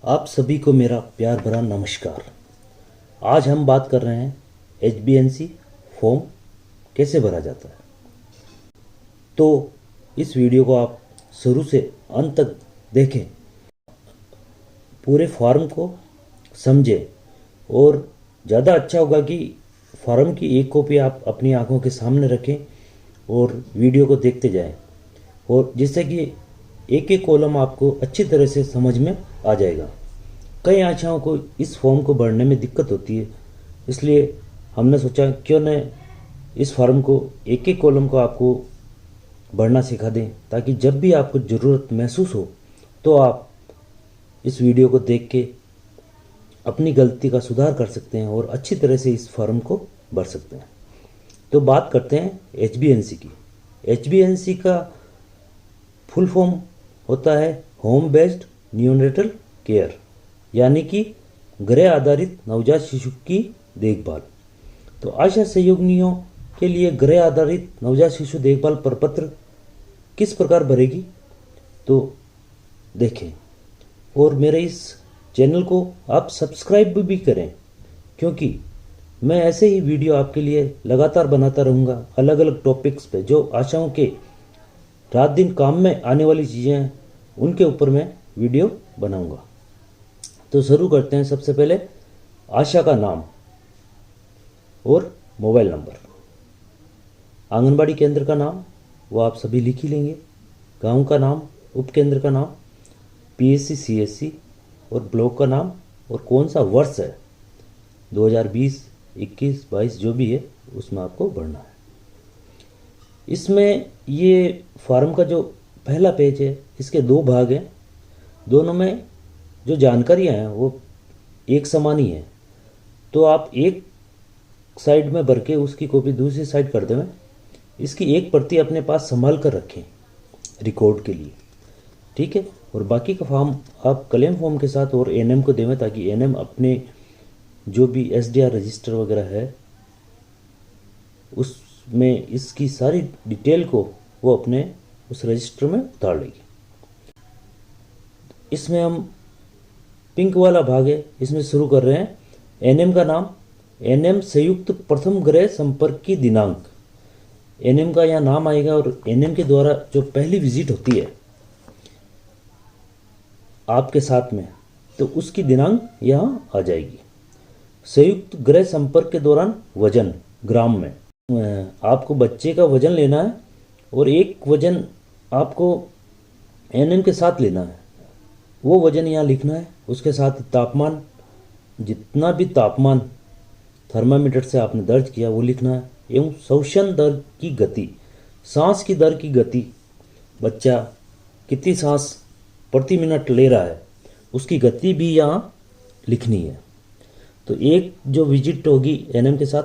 आप सभी को मेरा प्यार भरा नमस्कार। आज हम बात कर रहे हैं HbNc फॉर्म कैसे भरा जाता है। तो इस वीडियो को आप शुरू से अंत तक देखें, पूरे फॉर्म को समझें और ज़्यादा अच्छा होगा कि फॉर्म की एक कॉपी आप अपनी आंखों के सामने रखें और वीडियो को देखते जाएं, और जिससे कि एक एक कॉलम आपको अच्छी तरह से समझ में आ जाएगा। कई आशाओं को इस फॉर्म को भरने में दिक्कत होती है, इसलिए हमने सोचा क्यों न इस फॉर्म को एक एक कॉलम को आपको भरना सिखा दें, ताकि जब भी आपको ज़रूरत महसूस हो तो आप इस वीडियो को देख के अपनी गलती का सुधार कर सकते हैं और अच्छी तरह से इस फॉर्म को भर सकते हैं। तो बात करते हैं HbNc की। HbNc का फुल फॉर्म होता है होम बेस्ड न्यूनेटल केयर, यानी कि गृह आधारित नवजात शिशु की देखभाल। तो आशा सहयोगिनियों के लिए गृह आधारित नवजात शिशु देखभाल प्रपत्र किस प्रकार भरेगी तो देखें, और मेरे इस चैनल को आप सब्सक्राइब भी करें, क्योंकि मैं ऐसे ही वीडियो आपके लिए लगातार बनाता रहूँगा अलग अलग टॉपिक्स पे, जो आशाओं के रात दिन काम में आने वाली चीज़ें हैं उनके ऊपर मैं वीडियो बनाऊंगा। तो शुरू करते हैं। सबसे पहले आशा का नाम और मोबाइल नंबर। आंगनबाड़ी केंद्र का नाम वो आप सभी लिख ही लेंगे, गांव का नाम, उपकेंद्र का नाम, PSC CSC और ब्लॉक का नाम, और कौन सा वर्ष है 2020, 21, 22 जो भी है उसमें आपको भरना है। इसमें ये फॉर्म का जो पहला पेज है इसके दो भाग हैं, दोनों में जो जानकारियां हैं वो एक समान ही है। तो आप एक साइड में भर के उसकी कॉपी दूसरी साइड कर दें। इसकी एक प्रति अपने पास संभाल कर रखें रिकॉर्ड के लिए, ठीक है। और बाकी का फॉर्म आप क्लेम फॉर्म के साथ और NM को देवें, ताकि NM अपने जो भी SDR रजिस्टर वगैरह है उसमें इसकी सारी डिटेल को वो अपने उस रजिस्टर में उतार लेगी। इसमें हम पिंक वाला भाग है, इसमें शुरू कर रहे हैं। NM का नाम, NM संयुक्त प्रथम गृह संपर्क की दिनांक, NM का यहाँ नाम आएगा, और NM के द्वारा जो पहली विजिट होती है आपके साथ में, तो उसकी दिनांक यहाँ आ जाएगी। संयुक्त गृह संपर्क के दौरान वजन ग्राम में, आपको बच्चे का वजन लेना है और एक वजन आपको NM के साथ लेना है, वो वजन यहाँ लिखना है। उसके साथ तापमान, जितना भी तापमान थर्मामीटर से आपने दर्ज किया वो लिखना है, एवं श्वसन दर की गति, सांस की दर की गति, बच्चा कितनी सांस प्रति मिनट ले रहा है उसकी गति भी यहाँ लिखनी है। तो एक जो विजिट होगी NM के साथ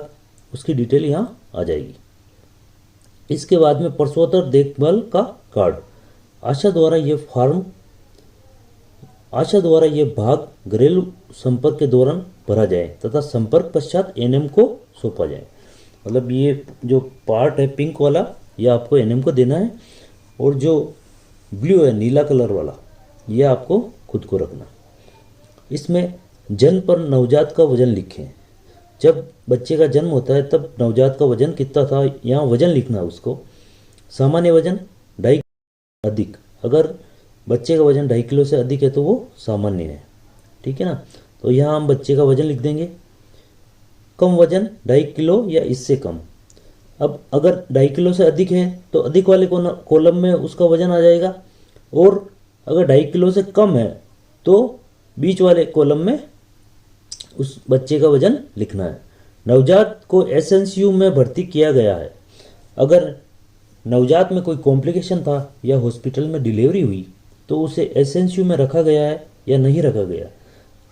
उसकी डिटेल यहाँ आ जाएगी। इसके बाद में प्रसूतर देखभाल का कार्ड, आशा द्वारा ये भाग घरेलू संपर्क के दौरान भरा जाए तथा संपर्क पश्चात NM को सौंपा जाए। मतलब ये जो पार्ट है पिंक वाला ये आपको NM को देना है, और जो ब्लू है नीला कलर वाला ये आपको खुद को रखना। इसमें जन्म पर नवजात का वजन लिखें। जब बच्चे का जन्म होता है तब नवजात का वजन कितना था यहाँ वजन लिखना है उसको। सामान्य वजन 2.5 अधिक, अगर बच्चे का वजन 2.5 किलो से अधिक है तो वो सामान्य है, ठीक है ना। तो यहाँ हम बच्चे का वजन लिख देंगे। कम वजन 2.5 किलो या इससे कम। अब अगर 2.5 किलो से अधिक है तो अधिक वाले कॉलम में उसका वजन आ जाएगा, और अगर 2.5 किलो से कम है तो बीच वाले कॉलम में उस बच्चे का वजन लिखना है। नवजात को SNCU में भर्ती किया गया है। अगर नवजात में कोई कॉम्प्लिकेशन था या हॉस्पिटल में डिलीवरी हुई तो उसे SNCU में रखा गया है या नहीं रखा गया।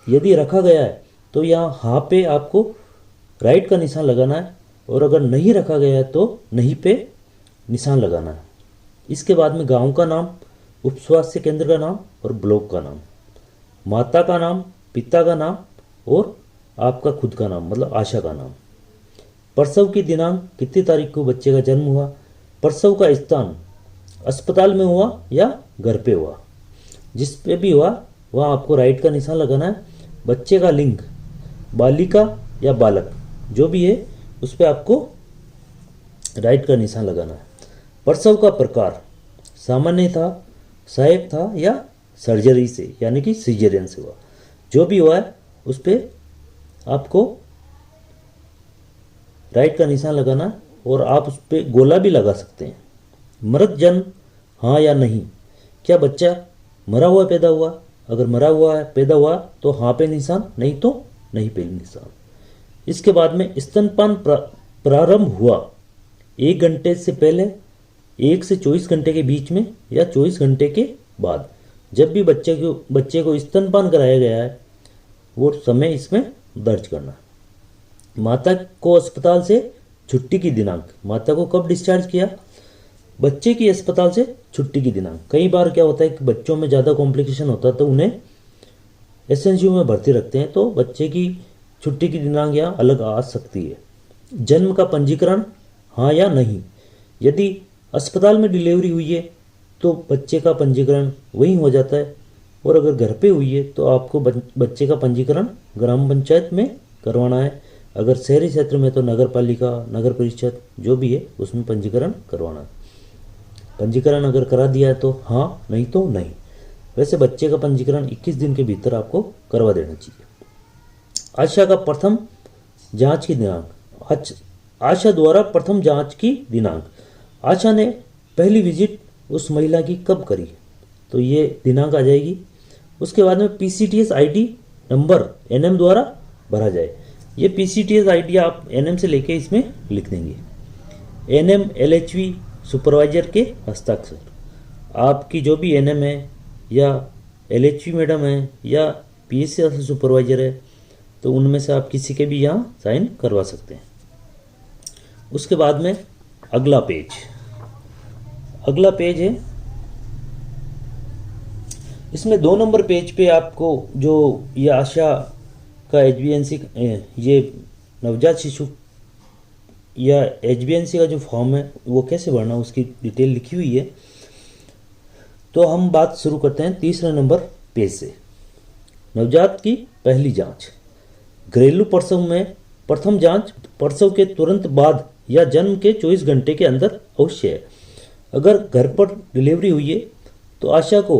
यदि रखा गया है तो यहाँ हाँ पे आपको राइट का निशान लगाना है, और अगर नहीं रखा गया है तो नहीं पे निशान लगाना है। इसके बाद में गांव का नाम, उप स्वास्थ्य केंद्र का नाम और ब्लॉक का नाम, माता का नाम, पिता का नाम और आपका खुद का नाम मतलब आशा का नाम। प्रसव की दिनांक, कितनी तारीख को बच्चे का जन्म हुआ, प्रसव का स्थान अस्पताल में हुआ या घर पे हुआ, जिस पे भी हुआ वहाँ आपको राइट का निशान लगाना है। बच्चे का लिंग, बालिका या बालक जो भी है उस पर आपको राइट का निशान लगाना है। प्रसव का प्रकार सामान्य था, सहायक था या सर्जरी से यानी कि सीजरियन से हुआ, जो भी हुआ है उस पर आपको राइट का निशान लगाना है और आप उस पर गोला भी लगा सकते हैं। मृत जन्म हाँ या नहीं, क्या बच्चा मरा हुआ पैदा हुआ? अगर मरा हुआ है पैदा हुआ तो हाँ पे निशान, नहीं तो नहीं पे निशान। इसके बाद में स्तनपान प्रारंभ हुआ 1 घंटे से पहले, 1 से 24 घंटे के बीच में या 24 घंटे के बाद। जब भी बच्चे को स्तनपान कराया गया है वो समय इसमें दर्ज करना। माता को अस्पताल से छुट्टी की दिनांक, माता को कब डिस्चार्ज किया? बच्चे की अस्पताल से छुट्टी की दिनांक। कई बार क्या होता है कि बच्चों में ज़्यादा कॉम्प्लिकेशन होता है तो उन्हें एसएनसीयू में भर्ती रखते हैं, तो बच्चे की छुट्टी की दिनांक यहाँ अलग आ सकती है। जन्म का पंजीकरण हाँ या नहीं, यदि अस्पताल में डिलीवरी हुई है तो बच्चे का पंजीकरण वहीं हो जाता है, और अगर घर पे हुई है तो आपको बच्चे का पंजीकरण ग्राम पंचायत में करवाना है। अगर शहरी क्षेत्र में तो नगर पालिका, नगर परिषद जो भी है उसमें पंजीकरण करवाना है। पंजीकरण अगर करा दिया है तो हाँ, नहीं तो नहीं। वैसे बच्चे का पंजीकरण 21 दिन के भीतर आपको करवा देना चाहिए। आशा का प्रथम जांच की दिनांक, आशा द्वारा प्रथम जांच की दिनांक। आशा ने पहली विजिट उस महिला की कब करी तो ये दिनांक आ जाएगी। उसके बाद में पीसीटीएस आईडी नंबर एनएम द्वारा भरा जाए। ये पीसीटीएस आईडी आप एनएम से लेके इसमें लिख देंगे। एनएम एलएचवी सुपरवाइजर के हस्ताक्षर, आपकी जो भी एनएम है या एलएचवी मैडम है या पीएससी सुपरवाइजर है तो उनमें से आप किसी के भी यहाँ साइन करवा सकते हैं। उसके बाद में अगला पेज है, इसमें 2 नंबर पेज पे आपको जो ये आशा का एचबीएनसी, ये नवजात शिशु या एचबीएनसी का जो फॉर्म है वो कैसे भरना उसकी डिटेल लिखी हुई है। तो हम बात शुरू करते हैं 3 नंबर पेज से। नवजात की पहली जांच। घरेलू प्रसव में प्रथम जांच प्रसव के तुरंत बाद या जन्म के 24 घंटे के अंदर अवश्य है। अगर घर पर डिलीवरी हुई है तो आशा को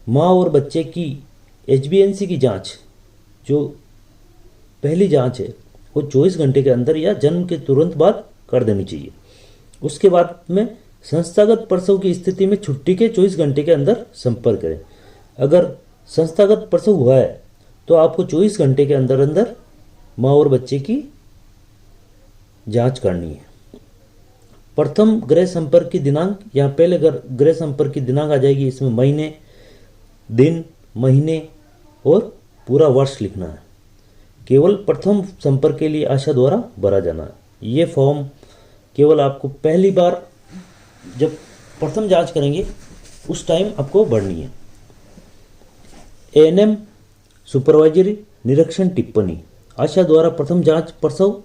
माँ और बच्चे की एचबीएनसी की जांच, जो पहली जांच है वो 24 घंटे के अंदर या जन्म के तुरंत बाद कर देनी चाहिए। उसके बाद में संस्थागत प्रसव की स्थिति में छुट्टी के 24 घंटे के अंदर संपर्क करें। अगर संस्थागत प्रसव हुआ है तो आपको 24 घंटे के अंदर अंदर माँ और बच्चे की जांच करनी है। प्रथम गृह संपर्क की दिनांक, यहाँ पहले गृह संपर्क की दिनांक आ जाएगी। इसमें महीने, दिन, महीने और पूरा वर्ष लिखना है। केवल प्रथम संपर्क के लिए आशा द्वारा भरा जाना है। ये फॉर्म केवल आपको पहली बार जब प्रथम जांच करेंगे उस टाइम आपको भरनी है। एएनएम सुपरवाइजरी निरीक्षण टिप्पणी। आशा द्वारा प्रथम जांच प्रसव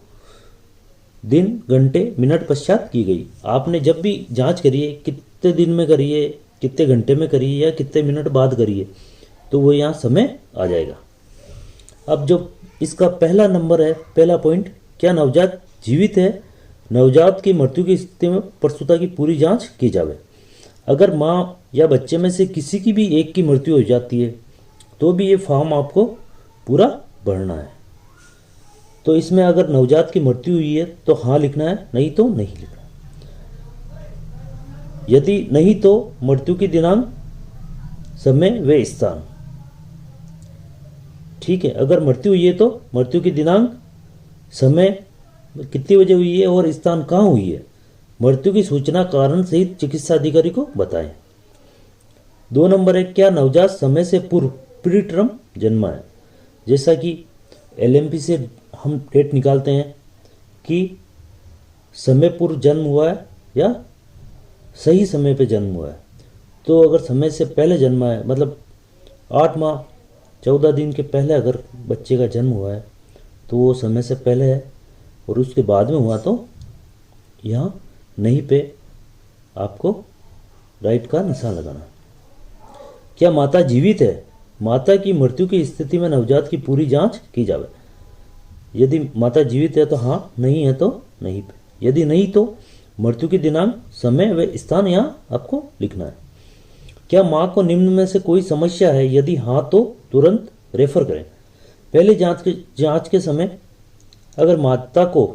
दिन, घंटे, मिनट पश्चात की गई। आपने जब भी जांच करी है, कितने दिन में करी है, कितने घंटे में करी है या कितने मिनट बाद करी है, तो वो यहाँ समय आ जाएगा। अब जो इसका पहला नंबर है, पहला पॉइंट, क्या नवजात जीवित है? नवजात की मृत्यु की स्थिति में प्रसूता की पूरी जांच की जावे। अगर माँ या बच्चे में से किसी की भी एक की मृत्यु हो जाती है तो भी ये फॉर्म आपको पूरा भरना है। तो इसमें अगर नवजात की मृत्यु हुई है तो हाँ लिखना है, नहीं तो नहीं लिखना। यदि नहीं तो मृत्यु की दिनांक, समय व स्थान। ठीक है, अगर मृत्यु हुई है तो मृत्यु की दिनांक, समय कितने बजे हुई है और स्थान कहाँ हुई है। मृत्यु की सूचना कारण सहित चिकित्सा अधिकारी को बताएं। 2 नंबर है, क्या नवजात समय से पूर्व प्रीटर्म जन्मा है। जैसा कि एलएमपी से हम डेट निकालते हैं कि समय पूर्व जन्म हुआ है या सही समय पे जन्म हुआ है। तो अगर समय से पहले जन्मा है, मतलब 8 माह 14 दिन के पहले अगर बच्चे का जन्म हुआ है तो वो समय से पहले है, और उसके बाद में हुआ तो यहाँ नहीं पे आपको राइट का निशान लगाना। क्या माता जीवित है? माता की मृत्यु की स्थिति में नवजात की पूरी जांच की जावे। यदि माता जीवित है तो हाँ, नहीं है तो नहीं पे। यदि नहीं तो मृत्यु की दिनांक, समय व स्थान यहाँ आपको लिखना है। क्या माँ को निम्न में से कोई समस्या है? यदि हाँ तो तुरंत रेफर करें। पहले जांच के समय अगर माता को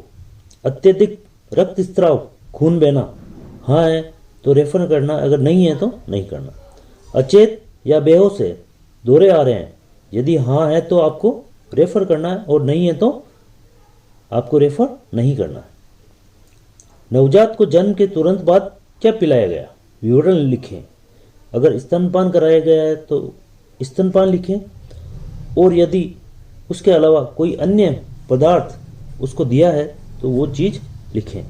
अत्यधिक रक्तस्राव, खून बहना हाँ है तो रेफर करना, अगर नहीं है तो नहीं करना। अचेत या बेहोश है, दौरे आ रहे हैं, यदि हाँ है तो आपको रेफर करना है और नहीं है तो आपको रेफर नहीं करना है। नवजात को जन्म के तुरंत बाद क्या पिलाया गया? विवरण लिखें। अगर स्तनपान कराया गया है तो स्तनपान लिखें, और यदि उसके अलावा कोई अन्य पदार्थ उसको दिया है तो वो चीज़ लिखें।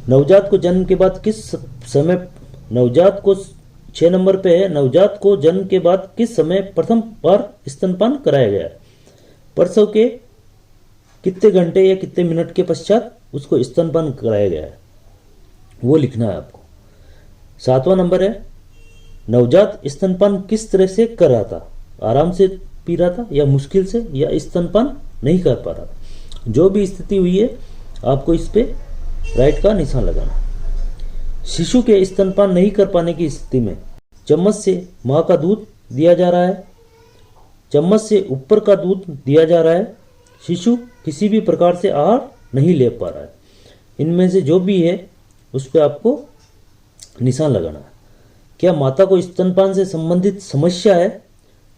नवजात को जन्म के बाद किस समय, नवजात को 6 नंबर पे है, नवजात को जन्म के बाद किस समय प्रथम बार स्तनपान कराया गया है? प्रसव के कितने घंटे या कितने मिनट के पश्चात उसको स्तनपान कराया गया है, वो लिखना है आपको। 7वां नंबर है, नवजात स्तनपान किस तरह से कर रहा था? आराम से पी रहा था या मुश्किल से, या स्तनपान नहीं कर पा रहा था? जो भी स्थिति हुई है आपको इस पे राइट का निशान लगाना। शिशु के स्तनपान नहीं कर पाने की स्थिति में चम्मच से माँ का दूध दिया जा रहा है, चम्मच से ऊपर का दूध दिया जा रहा है, शिशु किसी भी प्रकार से आहार नहीं ले पा रहा है, इनमें से जो भी है उस पर आपको निशान लगाना है। क्या माता को स्तनपान से संबंधित समस्या है?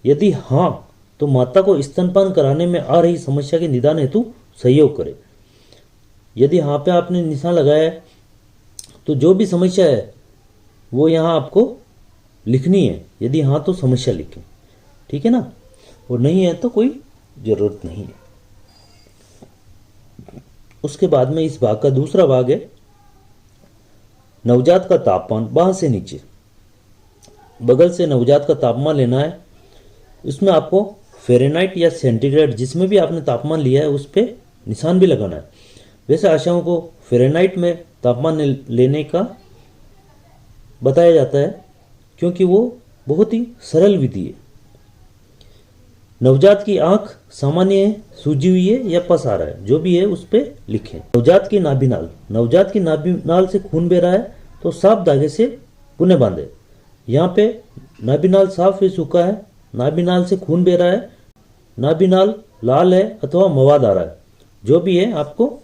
यदि हाँ तो माता को स्तनपान कराने में आ रही समस्या के निदान हेतु सहयोग करें। यदि हाँ पे आपने निशान लगाया है तो जो भी समस्या है वो यहाँ आपको लिखनी है। यदि हाँ तो समस्या लिखें, ठीक है ना, और नहीं है तो कोई ज़रूरत नहीं है। उसके बाद में इस भाग का दूसरा भाग है, नवजात का तापमान बांह से नीचे, बगल से नवजात का तापमान लेना है। इसमें आपको फ़ारेनहाइट या सेंटीग्रेड, जिसमें भी आपने तापमान लिया है उस पर निशान भी लगाना है। वैसे आशाओं को फ़ारेनहाइट में तापमान लेने का बताया जाता है क्योंकि वो बहुत ही सरल विधि है। नवजात की आंख सामान्य है, सूजी हुई है या पस आ रहा है, जो भी है उस पर लिखें। नवजात की नाभिनाल, नवजात की नाभिनाल से खून बह रहा है तो साफ धागे से पुनः बांधे। यहाँ पे नाभिनाल साफ है, सूखा है, नाभिनाल से खून बह रहा है, नाभिनाल लाल है अथवा मवाद आ रहा है, जो भी है आपको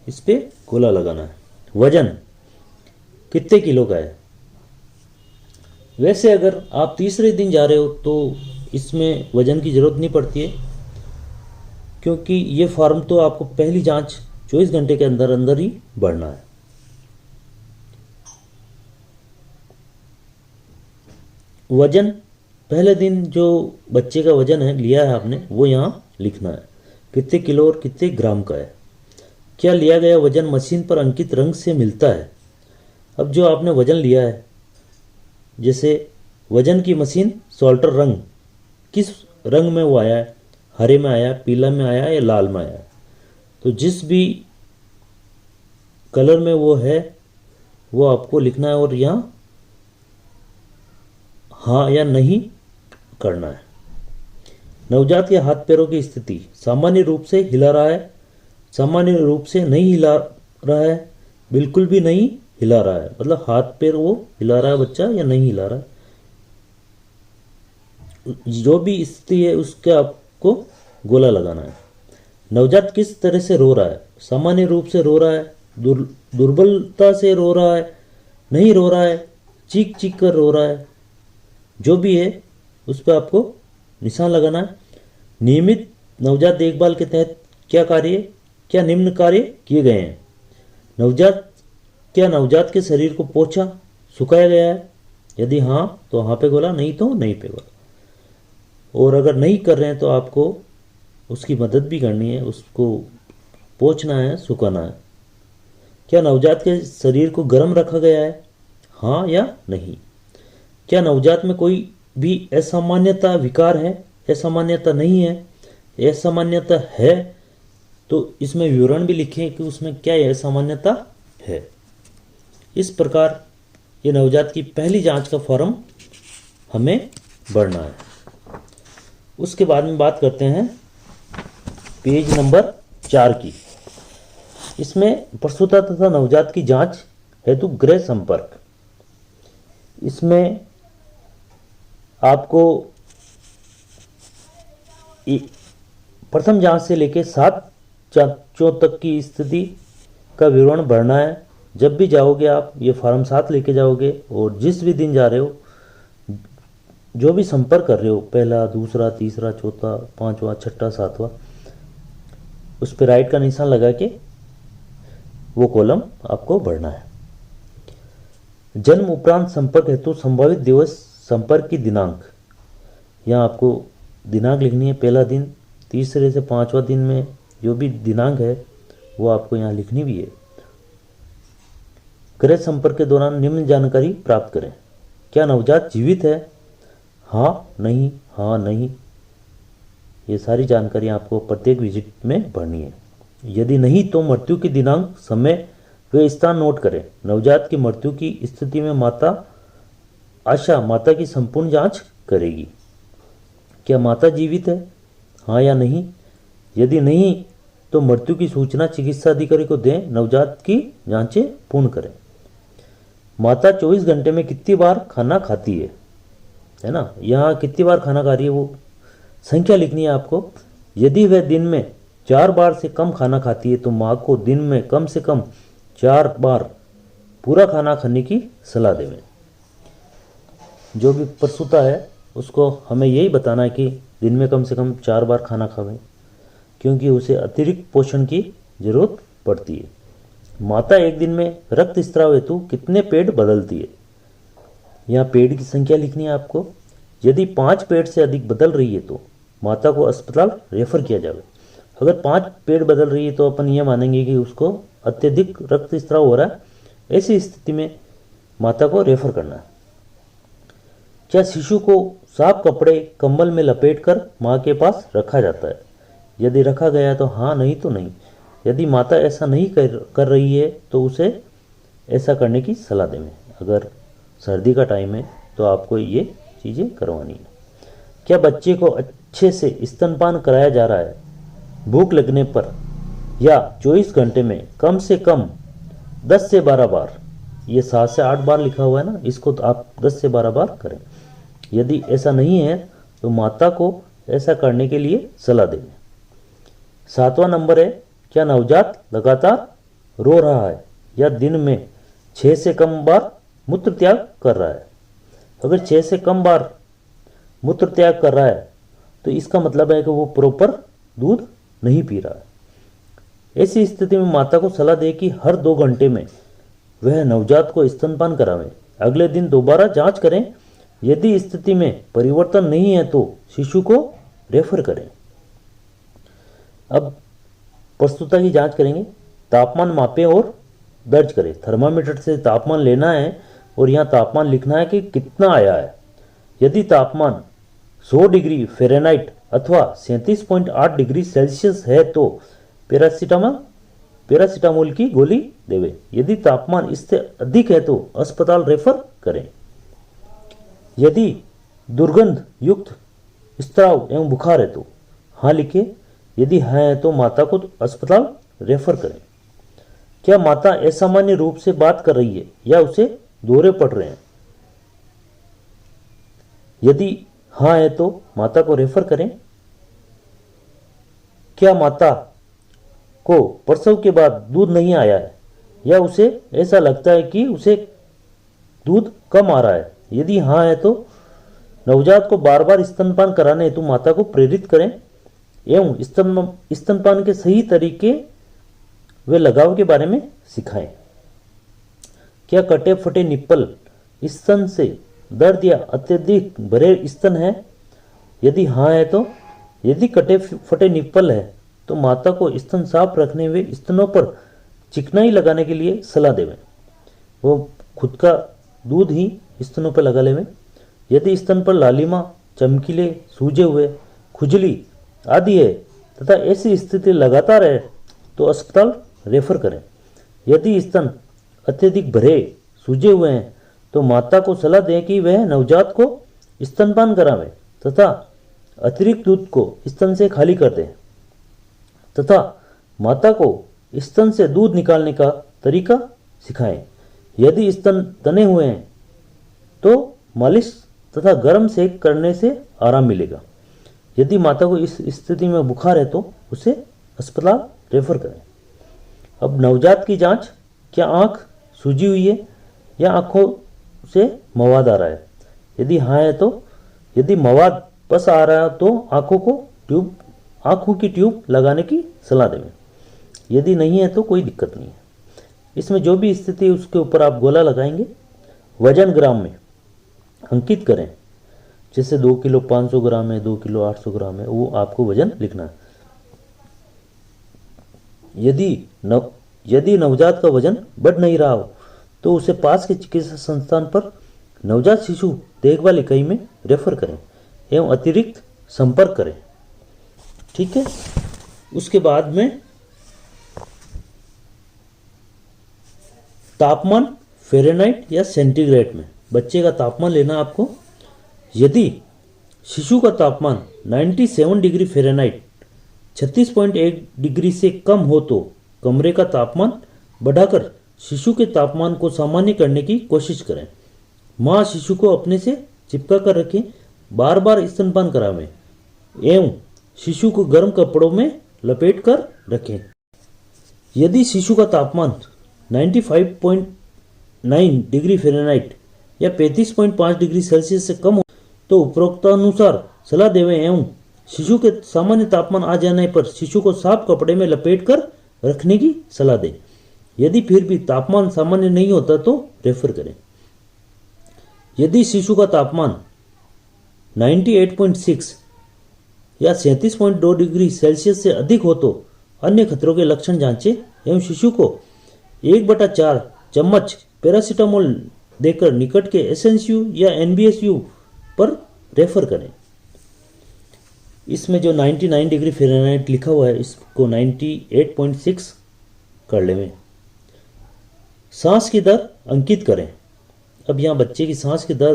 इस पे गोला लगाना है। वजन कितने किलो का है? वैसे अगर आप तीसरे दिन जा रहे हो तो इसमें वजन की ज़रूरत नहीं पड़ती है, क्योंकि ये फॉर्म तो आपको पहली जांच 24 घंटे के अंदर अंदर ही भरना है। वजन पहले दिन जो बच्चे का वजन है लिया है आपने वो यहाँ लिखना है, कितने किलो और कितने ग्राम का है। क्या लिया गया वजन मशीन पर अंकित रंग से मिलता है? अब जो आपने वजन लिया है, जैसे वजन की मशीन सॉल्टर रंग, किस रंग में वो आया है, हरे में आया, पीला में आया या लाल में आया, तो जिस भी कलर में वो है वो आपको लिखना है और यहाँ हाँ या नहीं करना है। नवजात के हाथ पैरों की स्थिति, सामान्य रूप से हिला रहा है, सामान्य रूप से नहीं हिला रहा है, बिल्कुल भी नहीं हिला रहा है, मतलब हाथ पैर वो हिला रहा है बच्चा या नहीं हिला रहा है, जो भी स्थिति है उसके आपको गोला लगाना है। नवजात किस तरह से रो रहा है? सामान्य रूप से रो रहा है, दुर्बलता से रो रहा है, नहीं रो रहा है, चीख चीख कर रो रहा है, जो भी है उस पर आपको निशान लगाना है। नियमित नवजात देखभाल के तहत क्या निम्न कार्य किए गए हैं? क्या नवजात के शरीर को पोंछा, सुखाया गया है? यदि हाँ तो हाँ पे गोला, नहीं तो नहीं पे गोला। और अगर नहीं कर रहे हैं तो आपको उसकी मदद भी करनी है, उसको पोंछना है, सुखाना है। क्या नवजात के शरीर को गर्म रखा गया है? हाँ या नहीं। क्या नवजात में कोई भी असामान्यता विकार है? असामान्यता नहीं है। असामान्यता है तो इसमें विवरण भी लिखें कि उसमें क्या असामान्यता है। इस प्रकार ये नवजात की पहली जांच का फॉर्म हमें भरना है। उसके बाद में बात करते हैं पेज नंबर 4 की। इसमें प्रसूता तथा नवजात की जांच हेतु गृह संपर्क। इसमें आपको प्रथम जांच से लेकर 7 जांचों तक की स्थिति का विवरण भरना है। जब भी जाओगे आप ये फॉर्म 7 लेके जाओगे और जिस भी दिन जा रहे हो, जो भी संपर्क कर रहे हो, पहला, दूसरा, तीसरा, चौथा, पांचवा, छठा, सातवां, उस पर राइट का निशान लगा के वो कॉलम आपको भरना है। जन्म उपरांत संपर्क हेतु संभावित दिवस, संपर्क की दिनांक, यहाँ आपको दिनांक लिखनी है। पहला दिन, तीसरे से 5वां दिन में जो भी दिनांक है वो आपको यहाँ लिखनी भी है। गृह संपर्क के दौरान निम्न जानकारी प्राप्त करें। क्या नवजात जीवित है? हाँ, नहीं, हाँ, नहीं। ये सारी जानकारी आपको प्रत्येक विजिट में भरनी है। यदि नहीं तो मृत्यु की दिनांक, समय व स्थान नोट करें। नवजात की मृत्यु की स्थिति में आशा माता की संपूर्ण जांच करेगी। क्या माता जीवित है? हाँ या नहीं। यदि नहीं तो मृत्यु की सूचना चिकित्सा अधिकारी को दें। नवजात की जांचें पूर्ण करें। माता 24 घंटे में कितनी बार खाना खाती है ना। यहाँ कितनी बार खाना खा रही है वो संख्या लिखनी है आपको। यदि वह दिन में 4 बार से कम खाना खाती है तो माँ को दिन में कम से कम 4 बार पूरा खाना खाने की सलाह देवें। जो भी प्रसूता है उसको हमें यही बताना है कि दिन में कम से कम 4 बार खाना खावें, क्योंकि उसे अतिरिक्त पोषण की जरूरत पड़ती है। माता एक दिन में रक्त स्त्राव हेतु कितने पैड बदलती है? यहाँ पैड की संख्या लिखनी है आपको। यदि 5 पैड से अधिक बदल रही है तो माता को अस्पताल रेफर किया जाए। अगर 5 पैड बदल रही है तो अपन ये मानेंगे कि उसको अत्यधिक रक्त स्त्राव हो रहा है। ऐसी स्थिति में माता को रेफर करना है। क्या शिशु को साफ कपड़े कंबल में लपेटकर माँ के पास रखा जाता है? यदि रखा गया तो हाँ, नहीं तो नहीं। यदि माता ऐसा नहीं कर रही है तो उसे ऐसा करने की सलाह दें। अगर सर्दी का टाइम है तो आपको ये चीज़ें करवानी है। क्या बच्चे को अच्छे से स्तनपान कराया जा रहा है? भूख लगने पर या 24 घंटे में कम से कम 10 से 12 बार, ये 7 से 8 बार लिखा हुआ है ना, इसको तो आप 10 से 12 बार करें। यदि ऐसा नहीं है तो माता को ऐसा करने के लिए सलाह दें। 7वां नंबर है, क्या नवजात लगातार रो रहा है या दिन में 6 से कम बार मूत्र त्याग कर रहा है? अगर 6 से कम बार मूत्र त्याग कर रहा है तो इसका मतलब है कि वो प्रॉपर दूध नहीं पी रहा है। ऐसी स्थिति में माता को सलाह दे कि हर 2 घंटे में वह नवजात को स्तनपान करावें। अगले दिन दोबारा जांच करें। यदि स्थिति में परिवर्तन नहीं है तो शिशु को रेफर करें। अब प्रस्तुता की जांच करेंगे। तापमान मापें और दर्ज करें। थर्मामीटर से तापमान लेना है और यहाँ तापमान लिखना है कि कितना आया है। यदि तापमान 100 डिग्री फ़ारेनहाइट अथवा 37.8 डिग्री सेल्सियस है तो पैरासीटामोल की गोली देवे। यदि तापमान इससे अधिक है तो अस्पताल रेफर करें। यदि दुर्गंध युक्त स्त्राव एवं बुखार है तो हाँ लिखे। यदि है तो माता को अस्पताल रेफर करें। क्या माता असामान्य रूप से बात कर रही है या उसे दौरे पड़ रहे हैं? यदि हाँ है तो माता को रेफर करें। क्या माता को प्रसव के बाद दूध नहीं आया है या उसे ऐसा लगता है कि उसे दूध कम आ रहा है? यदि हाँ है तो नवजात को बार बार स्तनपान कराने हेतु माता को प्रेरित करें एवं स्तनपान के सही तरीके व लगाव के बारे में सिखाएं। क्या कटे फटे निप्पल स्तन से दर्द या अत्यधिक भरे स्तन है? यदि हाँ है तो यदि कटे फटे निप्पल है तो माता को स्तन साफ रखने व स्तनों पर चिकनाई लगाने के लिए सलाह देवें। वो खुद का दूध ही स्तनों पर लगा लेवें। यदि स्तन पर लालिमा, चमकीले, सूजे हुए, खुजली आदि है तथा ऐसी स्थिति लगातार है तो अस्पताल रेफर करें। यदि स्तन अत्यधिक भरे, सूजे हुए हैं तो माता को सलाह दें कि वह नवजात को स्तनपान करावे तथा अतिरिक्त दूध को स्तन से खाली कर दें तथा माता को स्तन से दूध निकालने का तरीका सिखाएं। यदि स्तन तने हुए हैं तो मालिश तथा गर्म सेक करने से आराम मिलेगा। यदि माता को इस स्थिति में बुखार है तो उसे अस्पताल रेफर करें। अब नवजात की जांच, क्या आंख सूजी हुई है या आंखों से मवाद आ रहा है? यदि हाँ है तो, यदि मवाद पस आ रहा है तो आंखों की ट्यूब लगाने की सलाह दें। यदि नहीं है तो कोई दिक्कत नहीं है। इसमें जो भी स्थिति है उसके ऊपर आप गोला लगाएंगे। वजन ग्राम में अंकित करें, जैसे 2 किलो 500 ग्राम है, 2 किलो 800 ग्राम है, वो आपको वजन लिखना है। यदि नवजात का वजन बढ़ नहीं रहा हो तो उसे पास के चिकित्सा संस्थान पर नवजात शिशु देखभाल इकाई में रेफर करें एवं अतिरिक्त संपर्क करें। ठीक है। उसके बाद में तापमान फ़ारेनहाइट या सेंटीग्रेड में बच्चे का तापमान लेना आपको। यदि शिशु का तापमान 97 डिग्री फ़ारेनहाइट 36.1 डिग्री से कम हो तो कमरे का तापमान बढ़ाकर शिशु के तापमान को सामान्य करने की कोशिश करें। माँ शिशु को अपने से चिपका कर रखें, बार बार स्तनपान करावें एवं शिशु को गर्म कपड़ों में लपेट कर रखें। यदि शिशु का तापमान 95.9 डिग्री फ़ारेनहाइट या 35.5 डिग्री सेल्सियस से कम हो तो उपरोक्तानुसार सलाह देवें एवं शिशु के सामान्य तापमान आ जाने पर शिशु को साफ कपड़े में लपेट कर रखने की सलाह दें। यदि फिर भी तापमान सामान्य नहीं होता तो रेफर करें। यदि शिशु का तापमान 98.6 या 37.2 डिग्री सेल्सियस से अधिक हो तो अन्य खतरों के लक्षण जांचें एवं शिशु को 1/4 चम्मच पैरासीटामोल देकर निकट के एसएनसीयू या एनबीएसयू पर रेफर करें। इसमें जो 99 डिग्री फ़ारेनहाइट लिखा हुआ है इसको 98.6 कर लें। सांस की दर अंकित करें। अब यहाँ बच्चे की सांस की दर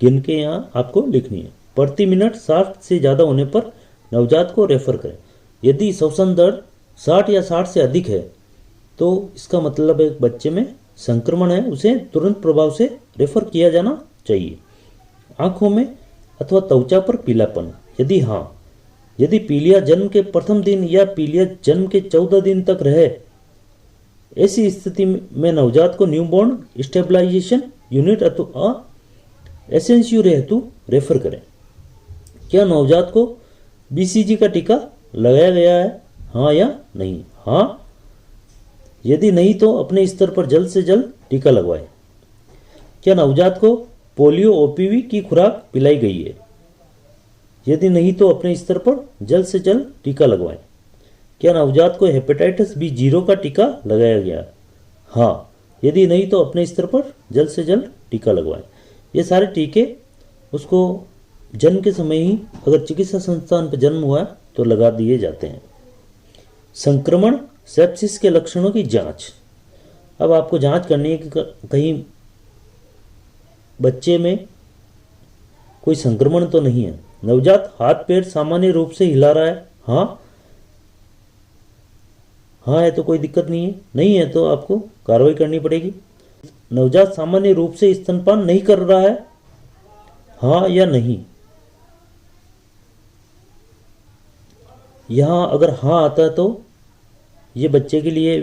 गिन के यहाँ आपको लिखनी है। प्रति मिनट 60 से ज़्यादा होने पर नवजात को रेफर करें। यदि श्वसन दर 60 या 60 से अधिक है तो इसका मतलब एक बच्चे में संक्रमण है, उसे तुरंत प्रभाव से रेफर किया जाना चाहिए। आंखों में अथवा त्वचा पर पीलापन, यदि हाँ, यदि पीलिया जन्म के प्रथम दिन या पीलिया जन्म के 14 दिन तक रहे, ऐसी स्थिति में नवजात को न्यूबॉर्न स्टेबलाइजेशन यूनिट अथवा एसएनसीयू हेतु रेफर करें। क्या नवजात को बीसीजी का टीका लगाया गया है, हाँ या नहीं? हाँ। यदि नहीं तो अपने स्तर पर जल्द से जल्द टीका लगवाएं। क्या नवजात को पोलियो ओपीवी की खुराक पिलाई गई है? यदि नहीं तो अपने स्तर पर जल्द से जल्द टीका लगवाएं। क्या नवजात को हेपेटाइटिस बी 0 का टीका लगाया गया? हाँ। यदि नहीं तो अपने स्तर पर जल्द से जल्द टीका लगवाएं। ये सारे टीके उसको जन्म के समय ही, अगर चिकित्सा संस्थान पर जन्म हुआ तो लगा दिए जाते हैं। संक्रमण सेप्सिस के लक्षणों की जांच। अब आपको जांच करनी है कि कहीं बच्चे में कोई संक्रमण तो नहीं है। नवजात हाथ पैर सामान्य रूप से हिला रहा है, हाँ हाँ है तो कोई दिक्कत नहीं है, नहीं है तो आपको कार्रवाई करनी पड़ेगी। नवजात सामान्य रूप से स्तनपान नहीं कर रहा है, हाँ या नहीं? यहाँ अगर हाँ आता है तो ये बच्चे के लिए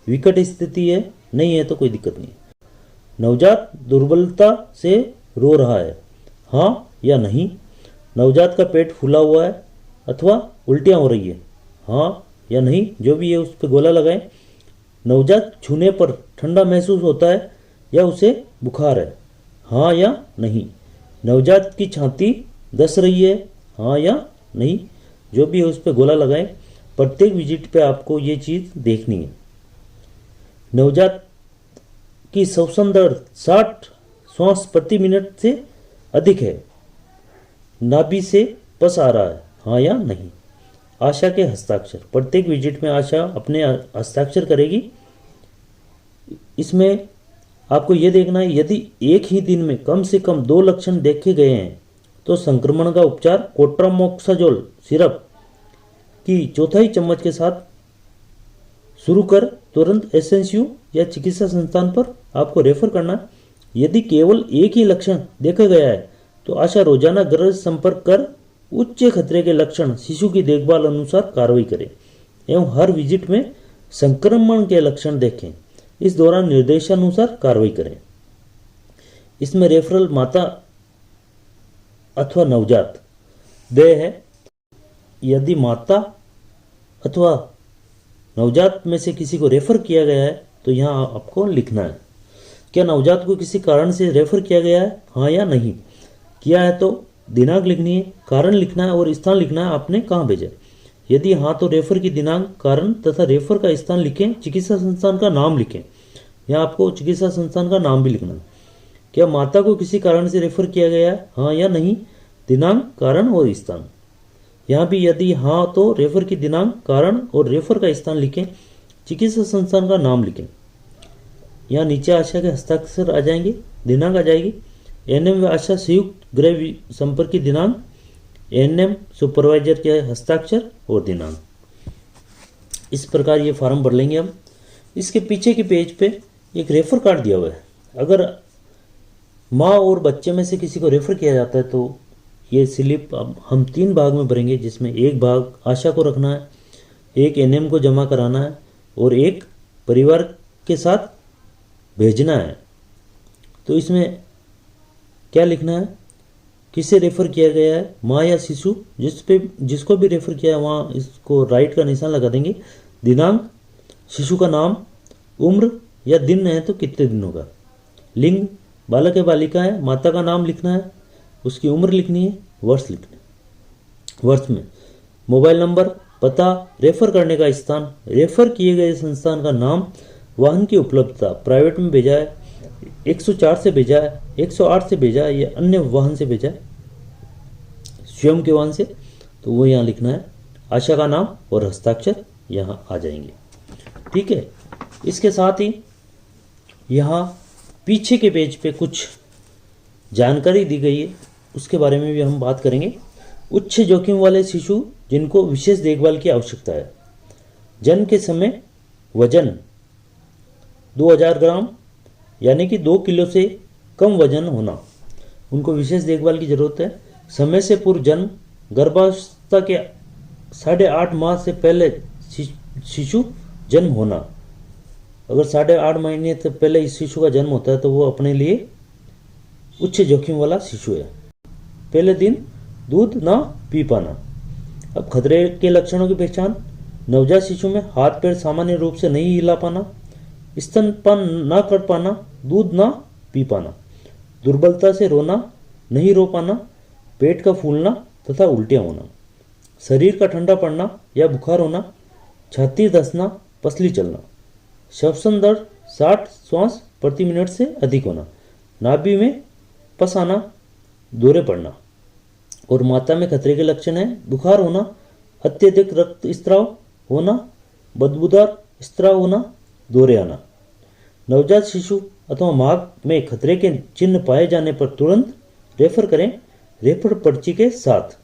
विकट स्थिति है, नहीं है तो कोई दिक्कत नहीं। नवजात दुर्बलता से रो रहा है, हाँ या नहीं? नवजात का पेट फूला हुआ है अथवा उल्टियाँ हो रही है, हाँ या नहीं? जो भी है उस पर गोला लगाएं। नवजात छूने पर ठंडा महसूस होता है या उसे बुखार है, हाँ या नहीं? नवजात की छाती धस रही है, हाँ या नहीं? जो भी है उस पर गोला लगाएं। प्रत्येक विजिट पे आपको ये चीज़ देखनी है। नवजात की श्वसन दर 60 श्वास प्रति मिनट से अधिक है, नाभि से पस आ रहा है, हाँ या नहीं? आशा के हस्ताक्षर। प्रत्येक विजिट में आशा अपने हस्ताक्षर करेगी। इसमें आपको ये देखना है, यदि एक ही दिन में कम से कम 2 लक्षण देखे गए हैं तो संक्रमण का उपचार कोट्रामोक्साजोल सिरप की 1/4 चम्मच के साथ शुरू कर तुरंत एसएनसीयू या चिकित्सा संस्थान पर आपको रेफर करना। यदि केवल एक ही लक्षण देखा गया है तो आशा रोजाना गृह संपर्क कर उच्च खतरे के लक्षण शिशु की देखभाल अनुसार कार्रवाई करें एवं हर विजिट में संक्रमण के लक्षण देखें। इस दौरान निर्देशानुसार कार्रवाई करें। इसमें रेफरल माता अथवा नवजात देय है। यदि माता अथवा नवजात में से किसी को रेफर किया गया है तो यहाँ आपको लिखना है क्या नवजात को किसी कारण से रेफर किया गया है, हाँ या नहीं। किया है तो दिनांक लिखनी है, कारण लिखना है और स्थान लिखना है आपने कहाँ भेजा। यदि हाँ तो रेफर की दिनांक, कारण तथा रेफर का स्थान लिखें। चिकित्सा संस्थान का नाम लिखें, यहाँ आपको चिकित्सा संस्थान का नाम भी लिखना है। क्या माता को किसी कारण से रेफर किया गया है, हाँ या नहीं, दिनांक, कारण और स्थान। यहाँ भी यदि हाँ तो रेफर की दिनांक, कारण और रेफर का स्थान लिखें। चिकित्सा संस्थान का नाम लिखें। यहाँ नीचे आशा के हस्ताक्षर आ जाएंगे, दिनांक आ जाएगी। एएनएम व आशा संयुक्त गृह संपर्क की दिनांक, एएनएम सुपरवाइजर के हस्ताक्षर और दिनांक। इस प्रकार ये फॉर्म भर लेंगे हम। इसके पीछे के पेज पे एक रेफर कार्ड दिया हुआ है। अगर माँ और बच्चे में से किसी को रेफर किया जाता है तो ये स्लिप हम 3 भाग में भरेंगे, जिसमें एक भाग आशा को रखना है, एक एएनएम को जमा कराना है और एक परिवार के साथ भेजना है। तो इसमें क्या लिखना है, किसे रेफर किया गया है, माँ या शिशु, जिसको भी रेफर किया है वहाँ इसको राइट का निशान लगा देंगे। दिनांक, शिशु का नाम, उम्र या दिन है तो कितने दिनों का, लिंग बालक है बालिका है, माता का नाम लिखना है, उसकी उम्र लिखनी है, वर्ष लिखना है। वर्ष में मोबाइल नंबर, पता, रेफर करने का स्थान, रेफर किए गए संस्थान का नाम, वाहन की उपलब्धता, प्राइवेट में भेजा है, 104 से भेजा है, 108 से भेजा है या अन्य वाहन से भेजा है, स्वयं के वाहन से, तो वो यहाँ लिखना है। आशा का नाम और हस्ताक्षर यहाँ आ जाएंगे। ठीक है। इसके साथ ही यहाँ पीछे के पेज पे कुछ जानकारी दी गई है, उसके बारे में भी हम बात करेंगे। उच्च जोखिम वाले शिशु जिनको विशेष देखभाल की आवश्यकता है। जन्म के समय वजन 2000 ग्राम यानी कि 2 किलो से कम वजन होना, उनको विशेष देखभाल की जरूरत है। समय से पूर्व जन्म, गर्भावस्था के 8.5 माह से पहले शिशु जन्म होना। अगर 8.5 महीने से पहले इस शिशु का जन्म होता है तो वो अपने लिए उच्च जोखिम वाला शिशु है। पहले दिन दूध ना पी पाना। अब खतरे के लक्षणों की पहचान, नवजात शिशु में हाथ पैर सामान्य रूप से नहीं हिला पाना, स्तनपान ना कर पाना, दूध ना पी पाना, दुर्बलता से रोना, नहीं रो पाना, पेट का फूलना तथा उल्टियाँ होना, शरीर का ठंडा पड़ना या बुखार होना, छाती धंसना, पसली चलना, श्वसन दर 60 श्वास प्रति मिनट से अधिक होना, नाभि में पस आना, दौरे पड़ना। और माता में खतरे के लक्षण है बुखार होना, अत्यधिक रक्त स्त्राव होना, बदबूदार स्त्राव होना, दौरे आना। नवजात शिशु अथवा माँ में खतरे के चिन्ह पाए जाने पर तुरंत रेफर करें रेफर पर्ची के साथ।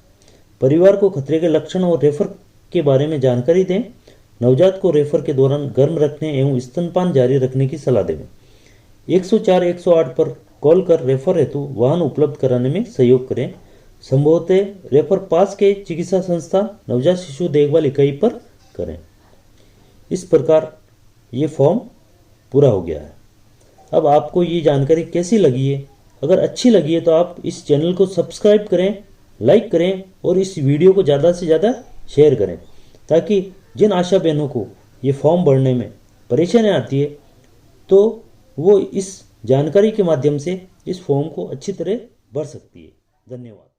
परिवार को खतरे के लक्षण और रेफर के बारे में जानकारी दें। नवजात को रेफर के दौरान गर्म रखने एवं स्तनपान जारी रखने की सलाह दें। 104-108 पर कॉल कर रेफर हेतु वाहन उपलब्ध कराने में सहयोग करें। संभवतः रेफर पास के चिकित्सा संस्था नवजात शिशु देखभाल इकाई पर करें। इस प्रकार ये फॉर्म पूरा हो गया है। अब आपको ये जानकारी कैसी लगी है? अगर अच्छी लगी है तो आप इस चैनल को सब्सक्राइब करें, लाइक करें और इस वीडियो को ज़्यादा से ज़्यादा शेयर करें, ताकि जिन आशा बहनों को ये फॉर्म भरने में परेशानी आती है तो वो इस जानकारी के माध्यम से इस फॉर्म को अच्छी तरह भर सकती है। धन्यवाद।